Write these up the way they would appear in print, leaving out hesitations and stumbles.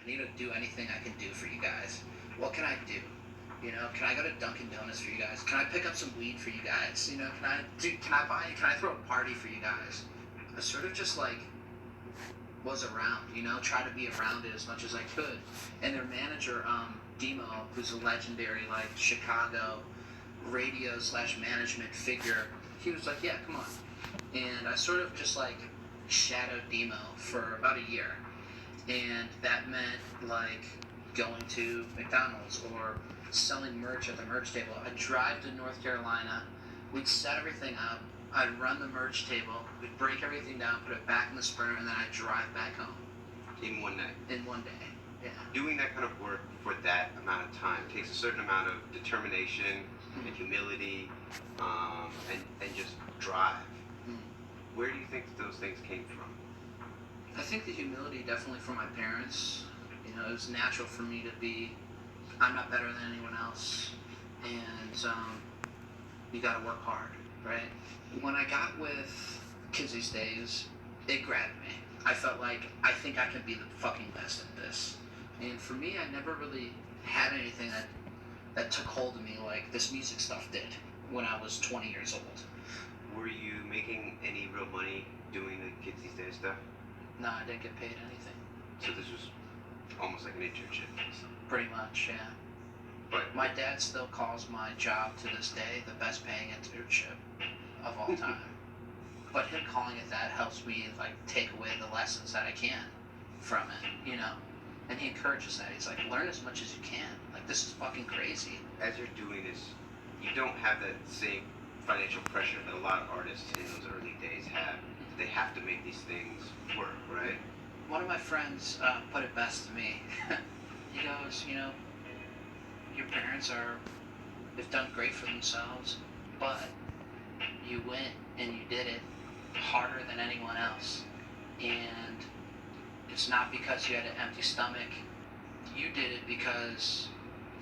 I need to do anything I can do for you guys. What can I do? You know, can I go to Dunkin' Donuts for you guys? Can I pick up some weed for you guys? You know, can I throw a party for you guys? I sort of just like was around, you know, try to be around it as much as I could. And their manager, Demo, who's a legendary like Chicago radio slash management figure, he was like, yeah, come on. And I sort of just like shadowed Demo for about a year. And that meant like going to McDonald's or selling merch at the merch table. I'd drive to North Carolina, we'd set everything up, I'd run the merch table, we'd break everything down, put it back in the sprinter, and then I'd drive back home. In one night? In one day, yeah. Doing that kind of work for that amount of time takes a certain amount of determination and humility, and just drive. Where do you think those things came from? I think the humility definitely from my parents. You know, it was natural for me to be, I'm not better than anyone else, and you gotta work hard, right? When I got with Kids These Days, it grabbed me. I felt like, I think I can be the fucking best at this. And for me, I never really had anything that took hold of me like this music stuff did when I was 20 years old. Were you making any real money doing the Kids These Days stuff? No, I didn't get paid anything. So this was almost like an internship. Pretty much, yeah. But my dad still calls my job to this day the best paying internship of all time. But him calling it that helps me like take away the lessons that I can from it, you know? And he encourages that. He's like, learn as much as you can. Like, this is fucking crazy. as you're doing this, you don't have that same financial pressure that a lot of artists in those early days have. They have to make these things work, right? One of my friends put it best to me. He goes, you know, your parents they've done great for themselves, but you went and you did it harder than anyone else. And it's not because you had an empty stomach. You did it because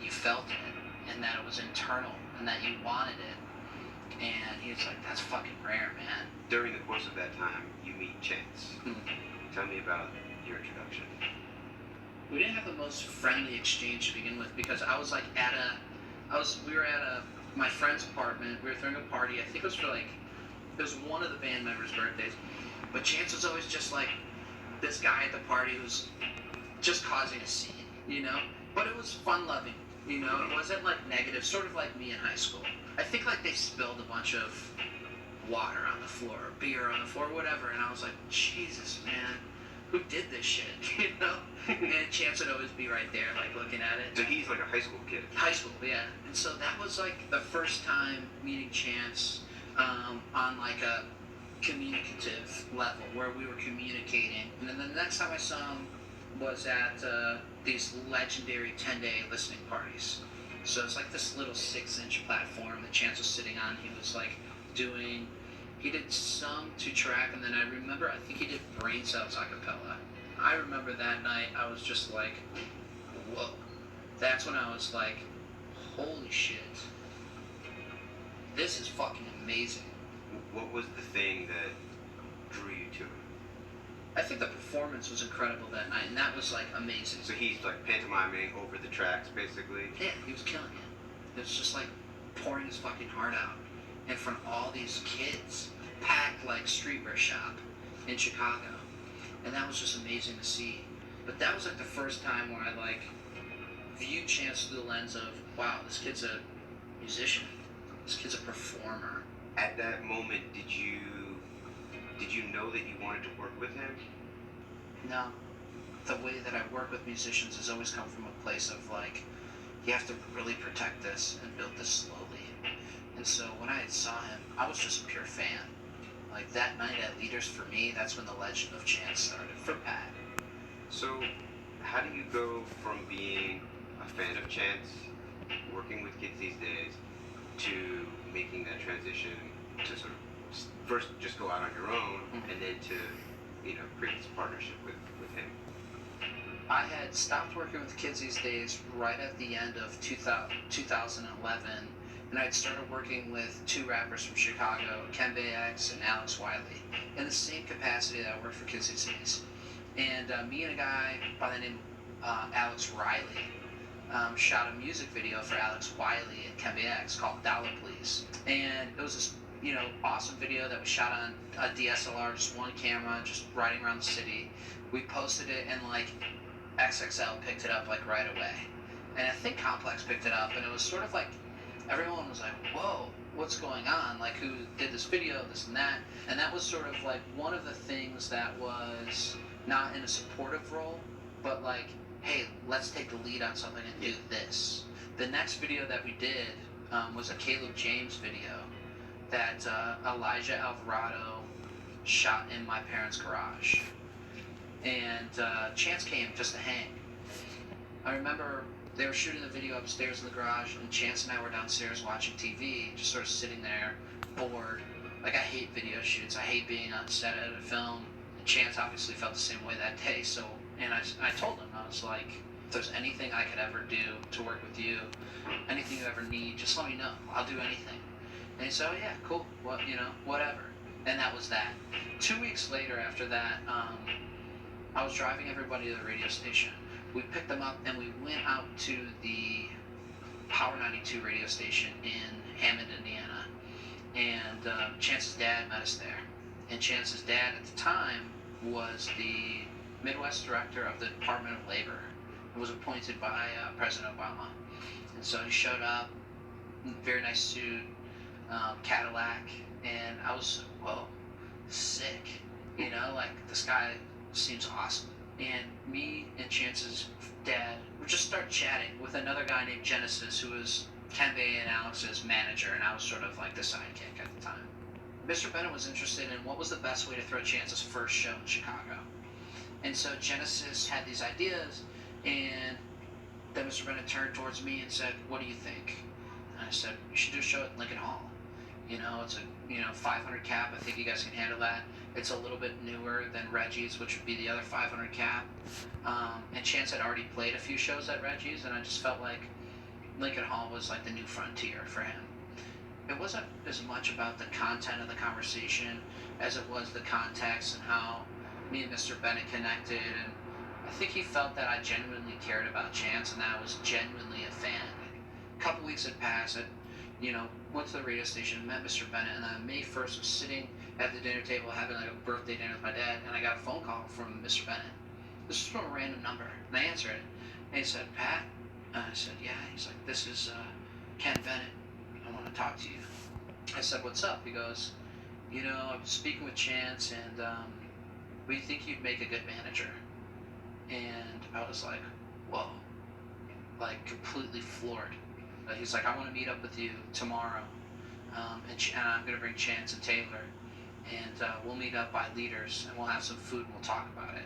you felt it and that it was internal and that you wanted it. And he was like, that's fucking rare, man. During the course of that time, you meet Chance. Tell me about your introduction. We didn't have the most friendly exchange to begin with because I was like we were at my friend's apartment. We were throwing a party. I think it was for like, it was one of the band members' birthdays. But Chance was always just like this guy at the party who was just causing a scene, you know? But it was fun-loving, you know? It wasn't like negative, sort of like me in high school. I think like they spilled a bunch of water on the floor, or beer on the floor, whatever, and I was like, Jesus, man, who did this shit, you know? And Chance would always be right there, like looking at it. So he's like a high school kid. High school, yeah. And so that was like the first time meeting Chance on like a communicative level where we were communicating. And then the next time I saw him was at these legendary 10-day listening parties. So it's like this little 6-inch platform that Chance was sitting on. He was like he did some 2-track, and then I remember, I think he did Brain Cells a cappella. I remember that night, I was just like, whoa. That's when I was like, holy shit. This is fucking amazing. What was the thing that drew you to him? I think the performance was incredible that night, and that was like amazing. So he's like pantomiming over the tracks, basically? Yeah, he was killing it. It was just like pouring his fucking heart out in front of all these kids, packed like streetwear shop in Chicago. And that was just amazing to see. But that was like the first time where I like viewed Chance through the lens of, wow, this kid's a musician. This kid's a performer. At that moment, did you know that you wanted to work with him? No. The way that I work with musicians has always come from a place of like, you have to really protect this and build this slowly. And so when I saw him, I was just a pure fan. Like that night at Leaders, for me, that's when the legend of Chance started for Pat. So how do you go from being a fan of Chance, working with Kids These Days, to making that transition to sort of first just go out on your own, and then to, you know, create this partnership with him? I had stopped working with Kids These Days right at the end of 2011, and I'd started working with 2 rappers from Chicago, Ken X and Alex Wiley, in the same capacity that I worked for Kids These Days. And me and a guy by the name Alex Riley shot a music video for Alex Wiley at KBX called Dollar Please. And it was this, awesome video that was shot on a DSLR, just one camera, just riding around the city. We posted it, and like XXL picked it up like right away. And I think Complex picked it up, and it was sort of like everyone was like, whoa, what's going on? Like, who did this video, this and that? And that was sort of like one of the things that was not in a supportive role, but like, hey, let's take the lead on something and do this. The next video that we did was a Caleb James video that Elijah Alvarado shot in my parents' garage. And Chance came just to hang. I remember they were shooting the video upstairs in the garage, and Chance and I were downstairs watching TV, just sort of sitting there, bored. Like, I hate video shoots. I hate being on set of a film. And Chance obviously felt the same way that day, so, and I told him, I was like, if there's anything I could ever do to work with you, anything you ever need, just let me know. I'll do anything. And he said, oh yeah, cool, well, whatever. And that was that. 2 weeks later after that, I was driving everybody to the radio station. We picked them up and we went out to the Power 92 radio station in Hammond, Indiana. And Chance's dad met us there. And Chance's dad at the time was the Midwest director of the Department of Labor. It was appointed by President Obama. And so he showed up, very nice suit, Cadillac, and I was, whoa, sick. Like, this guy seems awesome. And me and Chance's dad would just start chatting with another guy named Genesis, who was Kenbay and Alex's manager, and I was sort of like the sidekick at the time. Mr. Bennett was interested in what was the best way to throw Chance's first show in Chicago. And so Genesis had these ideas, and then Mr. Bennett turned towards me and said, what do you think? And I said, you should do a show at Lincoln Hall. It's a 500 cap. I think you guys can handle that. It's a little bit newer than Reggie's, which would be the other 500 cap. And Chance had already played a few shows at Reggie's, and I just felt like Lincoln Hall was like the new frontier for him. It wasn't as much about the content of the conversation as it was the context and how me and Mr. Bennett connected. And I think he felt that I genuinely cared about Chance and that I was genuinely a fan. A couple weeks had passed. Went to the radio station, met Mr. Bennett, and on May 1st was sitting at the dinner table having like a birthday dinner with my dad, and I got a phone call from Mr. Bennett. This was from a random number, and I answered it. And he said, Pat? And I said, yeah. He's like, this is Ken Bennett. I want to talk to you. I said, what's up? He goes, I was speaking with Chance, and we think you'd make a good manager. And I was like, whoa, like completely floored. He's like, I want to meet up with you tomorrow, and I'm going to bring Chance and Taylor, and we'll meet up by Leaders, and we'll have some food, and we'll talk about it.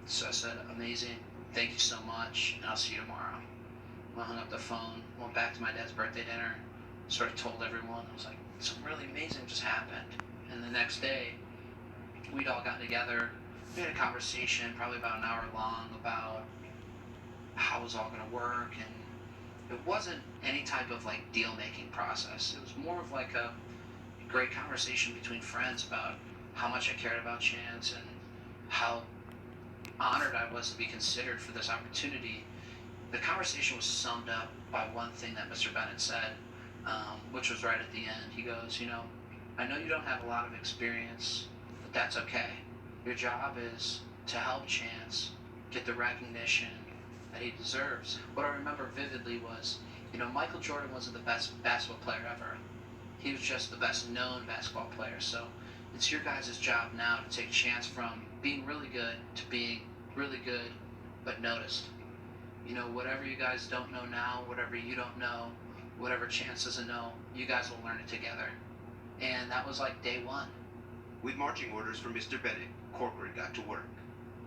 So I said, amazing, thank you so much, and I'll see you tomorrow. I hung up the phone, went back to my dad's birthday dinner, sort of told everyone. I was like, something really amazing just happened. And the next day, we'd all gotten together, we had a conversation, probably about an hour long, about how it was all going to work, and it wasn't any type of like deal-making process. It was more of like a great conversation between friends about how much I cared about Chance and how honored I was to be considered for this opportunity. The conversation was summed up by one thing that Mr. Bennett said, which was right at the end. He goes, I know you don't have a lot of experience, but that's okay. Your job is to help Chance get the recognition that he deserves. What I remember vividly was, Michael Jordan wasn't the best basketball player ever. He was just the best known basketball player. So it's your guys' job now to take Chance from being really good to being really good, but noticed. Whatever you guys don't know now, whatever you don't know, whatever Chance doesn't know, you guys will learn it together. And that was like day one. With marching orders from Mr. Bennett, corporate got to work.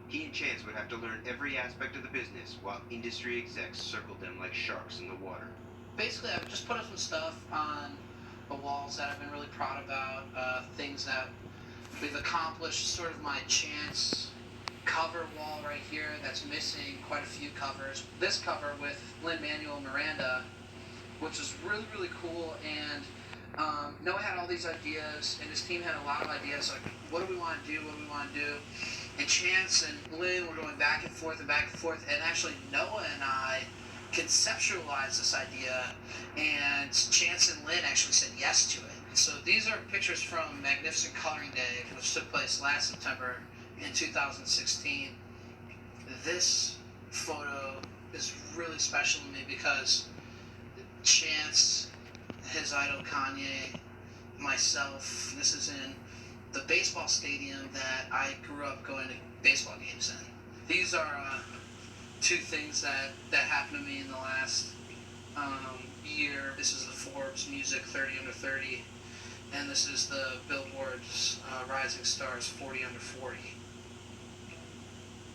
He and Chance would have to learn every aspect of the business while industry execs circled them like sharks in the water. Basically, I've just put up some stuff on the walls that I've been really proud about, things that we've accomplished, sort of my Chance cover wall right here that's missing quite a few covers. This cover with Lin-Manuel Miranda, which was really, really cool, and Noah had all these ideas, and his team had a lot of ideas, like, what do we want to do, what do we want to do? And Chance and Lynn were going back and forth and back and forth, and actually Noah and I conceptualized this idea, and Chance and Lynn actually said yes to it. So these are pictures from Magnificent Coloring Day, which took place last September in 2016. This photo is really special to me because Chance, his idol Kanye, myself, this is in the baseball stadium that I grew up going to baseball games in. These are two things that happened to me in the last year. This is the Forbes Music 30 Under 30, and this is the Billboard's Rising Stars 40 Under 40.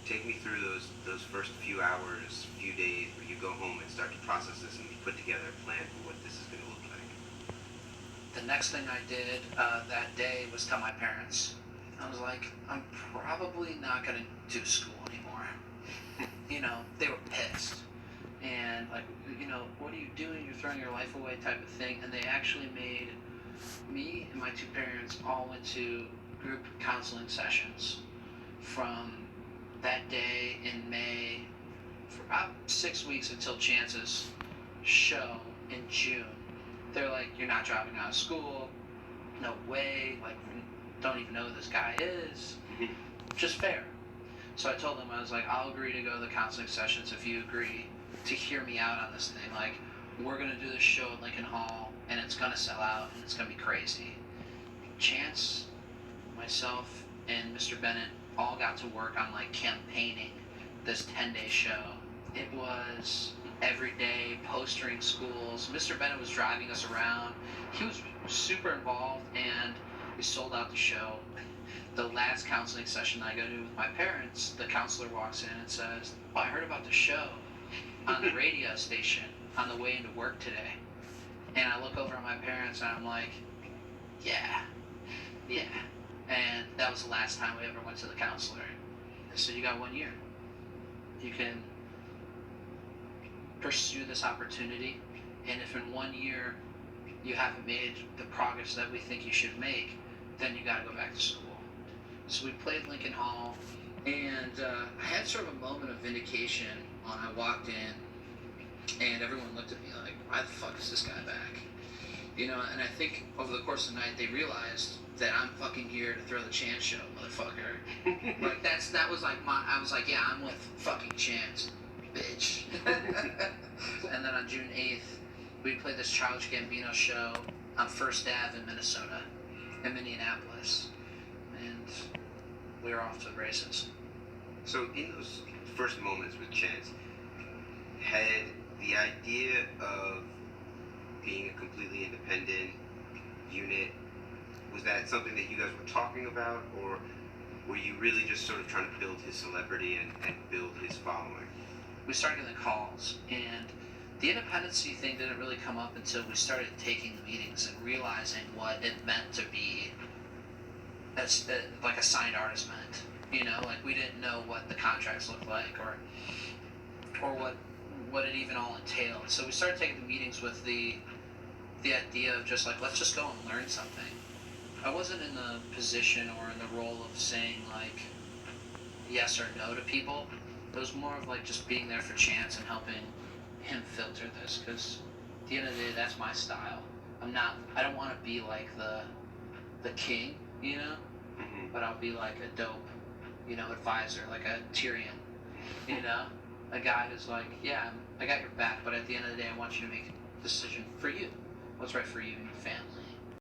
Take me through those first few hours, few days where you go home and start to process this and put together a plan for what this is going to look like. The next thing I did that day was tell my parents. I was like, I'm probably not going to do school anymore. They were pissed. And like, what are you doing? You're throwing your life away type of thing. And they actually made me and my two parents all went to group counseling sessions from that day in May for about 6 weeks until Chance's show in June. They're like, you're not dropping out of school. No way. Like, don't even know who this guy is. Just fair. So I told them, I was like, I'll agree to go to the counseling sessions if you agree to hear me out on this thing. Like, we're going to do this show at Lincoln Hall, and it's going to sell out, and it's going to be crazy. Chance, myself, and Mr. Bennett all got to work on, like, campaigning this 10-day show. It was every day, postering schools. Mr. Bennett was driving us around. He was super involved, and we sold out the show. The last counseling session I go to with my parents, the counselor walks in and says, oh, I heard about the show on the radio station on the way into work today. And I look over at my parents and I'm like, yeah. And that was the last time we ever went to the counselor. They said, you got 1 year. You can pursue this opportunity, and if in 1 year you haven't made the progress that we think you should make, then you gotta go back to school. So we played Lincoln Hall, and I had sort of a moment of vindication when I walked in, and everyone looked at me like, why the fuck is this guy back? And I think over the course of the night they realized that I'm fucking here to throw the Chance show, motherfucker. Like that was like I was like, yeah, I'm with fucking Chance, bitch. And then on June 8th, we played this Childish Gambino show on First Ave in Minneapolis, and we were off to the races. So in those first moments with Chance, had the idea of being a completely independent unit, was that something that you guys were talking about, or were you really just sort of trying to build his celebrity and build his following? We started getting the calls, and the independency thing didn't really come up until we started taking the meetings and realizing what it meant to be like a signed artist meant. Like we didn't know what the contracts looked like or what it even all entailed. So we started taking the meetings with the idea of just like, let's just go and learn something. I wasn't in the position or in the role of saying like yes or no to people. It was more of like just being there for Chance and helping him filter this, because at the end of the day, that's my style. I don't want to be like the king, but I'll be like a dope, advisor, like a Tyrion, a guy who's like, yeah, I got your back, but at the end of the day, I want you to make a decision for you. What's right for you and your family.